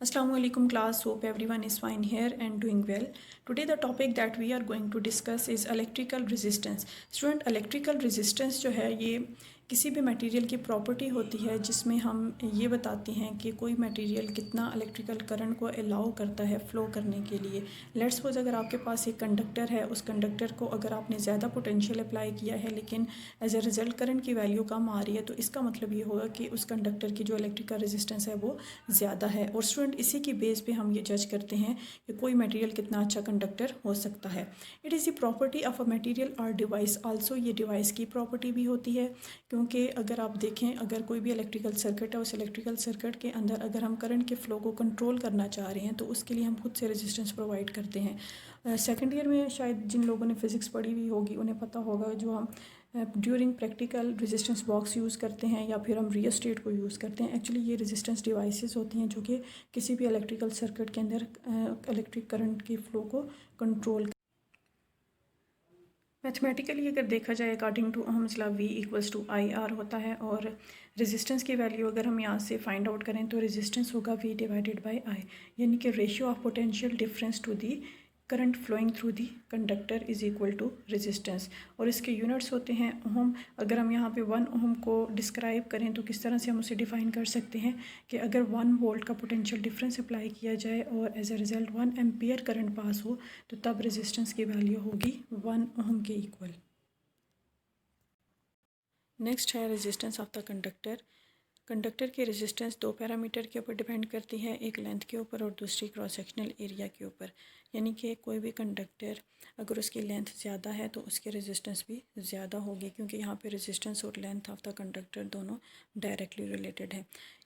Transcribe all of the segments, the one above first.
Assalamu alaikum class. Hope everyone is fine here and doing well. Today the topic that we are going to discuss is electrical resistance. Student, electrical resistance जो है ये किसी भी material की property होती है जिसमें हम ये बताते हैं कि कोई मटेरियल कितना इलेक्ट्रिकल करंट को अलाउ करता है फ़्लो करने के लिए। लेट्स सपोज अगर आपके पास एक कंडक्टर है, उस कंडक्टर को अगर आपने ज़्यादा पोटेंशियल अप्लाई किया है लेकिन एज अ रिज़ल्ट करंट की वैल्यू कम आ रही है, तो इसका मतलब ये होगा कि उस कंडक्टर की जो इलेक्ट्रिकल रेजिस्टेंस है वो ज़्यादा है। और स्टूडेंट इसी की बेस पे हम ये जज करते हैं कि कोई मटेरियल कितना अच्छा कंडक्टर हो सकता है। It is the property of a material और डिवाइस आल्सो, ये डिवाइस की प्रॉपर्टी भी होती है क्योंकि अगर आप देखें, अगर कोई भी इलेक्ट्रिकल सर्किट है, उस इलेक्ट्रिकल सर्किट के अंदर अगर हम करंट के फ़्लो को कंट्रोल करना चाह रहे हैं तो उसके लिए हम खुद से रेजिस्टेंस प्रोवाइड करते हैं। सेकेंड ईयर में शायद जिन लोगों ने फ़िज़िक्स पढ़ी हुई होगी उन्हें पता होगा, जो हम during practical resistance box use करते हैं या फिर हम रियोस्टेट को यूज़ करते हैं। एक्चुअली ये रेजिस्टेंस डिवाइसेस होती हैं जो कि किसी भी इलेक्ट्रिकल सर्किट के अंदर इलेक्ट्रिक करंट की फ़्लो को कंट्रोल। मैथमेटिकली अगर देखा जाए according to Ohm's law V equals to I R होता है, और रेजिस्टेंस की वैल्यू अगर हम यहाँ से फाइंड आउट करें तो रेजिस्टेंस होगा V डिवाइडेड बाई आई, यानी कि ratio of potential difference to the current flowing through the conductor is equal to resistance. और इसके यूनिट्स होते हैं ओहम। अगर हम यहाँ पे 1 ओहम को डिस्क्राइब करें तो किस तरह से हम उसे डिफ़ाइन कर सकते हैं कि अगर 1 वोल्ट का पोटेंशियल डिफरेंस अप्लाई किया जाए और as a result 1 ampere current pass हो तो तब रेजिस्टेंस की वैल्यू होगी 1 ओहम के इक्वल। नेक्स्ट है resistance of the conductor. Conductor की रेजिस्टेंस दो पैरामीटर के ऊपर डिपेंड करती है, एक लेंथ के ऊपर और दूसरी क्रॉस सेक्शनल एरिया के ऊपर। यानी कि कोई भी कंडक्टर अगर उसकी लेंथ ज़्यादा है तो उसकी रेजिस्टेंस भी ज़्यादा होगी, क्योंकि यहाँ पे रेजिस्टेंस और लेंथ ऑफ द कंडक्टर दोनों डायरेक्टली रिलेटेड है।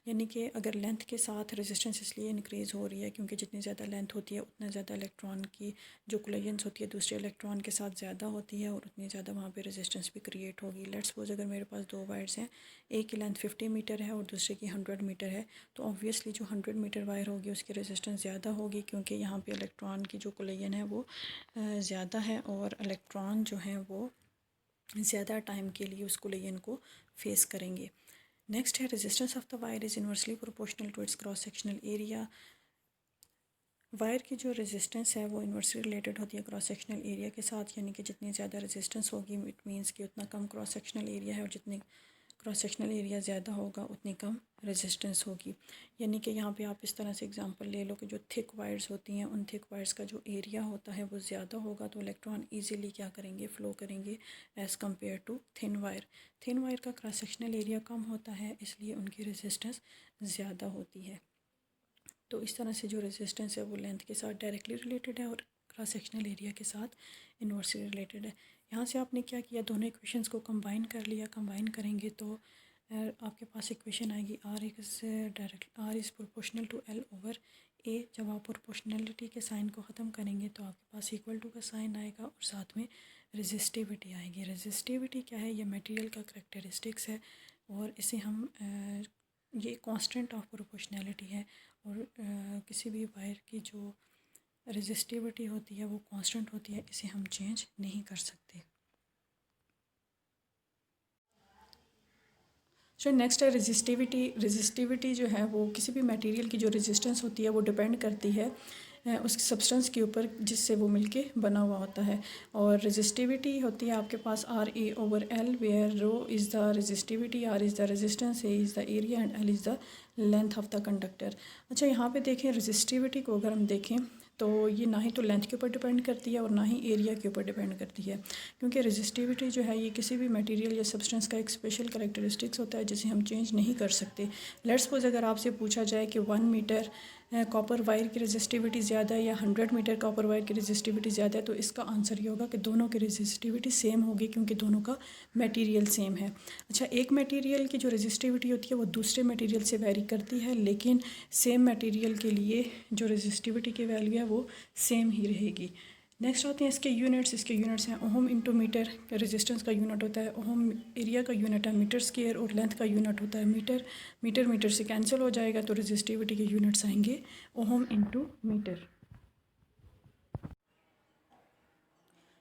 यानी कि अगर लेंथ के साथ रेजिस्टेंस इसलिए इंक्रीज़ हो रही है क्योंकि जितनी ज़्यादा लेंथ होती है उतना ज़्यादा इलेक्ट्रॉन की जो कोलिजन्स होती है दूसरे इलेक्ट्रॉन के साथ ज़्यादा होती है और उतनी ज़्यादा वहाँ पे रेजिस्टेंस भी क्रिएट होगी। लेट्स सपोज अगर मेरे पास दो वायर्स हैं, एक की लेंथ 50 मीटर है और दूसरे की 100 मीटर है, तो ऑब्वियसली जो 100 मीटर वायर होगी उसकी रेजिस्टेंस ज़्यादा होगी क्योंकि यहाँ पे इलेक्ट्रॉन की जो कोलिजन है वो ज़्यादा है और इलेक्ट्रॉन जो हैं वो ज़्यादा टाइम के लिए उस कोलिजन को फेस करेंगे। नेक्स्ट है resistance of the wire is inversely proportional to its cross sectional area. Wire की जो रेजिस्टेंस है वो इन्वर्सली रिलेटेड होती है क्रॉस सेक्शनल एरिया के साथ, यानी कि जितनी ज़्यादा रेजिस्टेंस होगी इट मीन्स कि उतना कम क्रॉस सेक्शनल एरिया है और जितनी क्रॉस सेक्शनल एरिया ज़्यादा होगा उतनी कम रेजिस्टेंस होगी। यानी कि यहाँ पे आप इस तरह से एग्जांपल ले लो कि जो थिक वायर्स होती हैं उन थिक वायर्स का जो एरिया होता है वो ज़्यादा होगा तो इलेक्ट्रॉन इजीली क्या करेंगे, फ़्लो करेंगे as compare to thin wire. Thin wire का क्रॉस सेक्शनल एरिया कम होता है इसलिए उनकी रेजिस्टेंस ज़्यादा होती है। तो इस तरह से जो रेजिस्टेंस है वो लेंथ के साथ डायरेक्टली रिलेटेड है और क्रॉस सेक्शनल एरिया के साथ इन्वर्सली रिलेटेड है। यहाँ से आपने क्या किया, दोनों इक्वेशंस को कंबाइन कर लिया। कंबाइन करेंगे तो आपके पास इक्वेशन आएगी R is proportional to L over A. जब आप प्रोपोर्शनलिटी के साइन को ख़त्म करेंगे तो आपके पास इक्वल टू का साइन आएगा और साथ में रेजिस्टिविटी आएगी। रेजिस्टिविटी क्या है, ये मटेरियल का करेक्टरिस्टिक्स है और इसे हम ये कांस्टेंट ऑफ प्रोपोर्शनैलिटी है और किसी भी वायर की जो रेजिस्टिविटी होती है वो कांस्टेंट होती है, इसे हम चेंज नहीं कर सकते। सो नेक्स्ट है रेजिस्टिविटी। रेजिस्टिविटी जो है वो किसी भी मटेरियल की जो रेजिस्टेंस होती है वो डिपेंड करती है उसकी सब्सटेंस के ऊपर जिससे वो मिलके बना हुआ होता है। और रेजिस्टिविटी होती है आपके पास R A over L, where rho is the resistivity, R is the resistance, A is the area and L is the length of the conductor. अच्छा, यहाँ पे देखें रेजिस्टिविटी को अगर हम देखें तो ये ना ही तो लेंथ के ऊपर डिपेंड करती है और ना ही एरिया के ऊपर डिपेंड करती है, क्योंकि रेजिस्टिविटी जो है ये किसी भी मटेरियल या सब्सटेंस का एक स्पेशल कैरेक्टरिस्टिक्स होता है जिसे हम चेंज नहीं कर सकते। लेट्स सपोज अगर आपसे पूछा जाए कि 1 मीटर कॉपर वायर की रेजिस्टिविटी ज़्यादा है या 100 मीटर कॉपर वायर की रेजिस्टिविटी ज़्यादा है, तो इसका आंसर ये होगा कि दोनों की रेजिस्टिविटी सेम होगी क्योंकि दोनों का मटेरियल सेम है। अच्छा, एक मटेरियल की जो रेजिस्टिविटी होती है वो दूसरे मटेरियल से वेरी करती है, लेकिन सेम मटेरियल के लिए जो रेजिस्टिविटी की वैल्यू है वो सेम ही रहेगी। नेक्स्ट आते हैं इसके यूनिट्स। इसके यूनिट्स हैं ओहम इंटू मीटर। रेजिस्टेंस का यूनिट होता है ओहम, एरिया का यूनिट है मीटर स्क्वायर और लेंथ का यूनिट होता है मीटर। मीटर मीटर से कैंसिल हो जाएगा तो रेजिस्टिविटी के यूनिट्स आएंगे ohm into metre.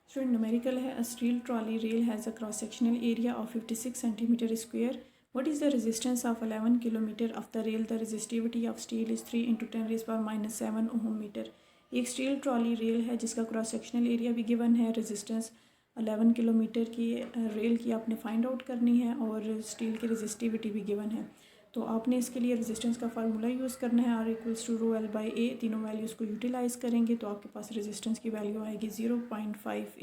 Student numerical है, a steel trolley rail has a cross sectional area of 56 centimetre square What is the resistance of 11 kilometre of the rail? The resistivity of steel is 3 × 10⁻⁻7 ohm metre. एक steel trolley rail है जिसका cross sectional area भी given है, resistance 11 kilometre की rail की आपने find out करनी है और स्टील की रेजिस्टिविटी भी गिवन है। तो आपने इसके लिए रेजिस्टेंस का फार्मूला यूज़ करना है, R = ρ L/A। तीनों वैल्यूज़ को यूटिलाइज़ करेंगे तो आपके पास रेजिस्टेंस की वैल्यू आएगी 0.5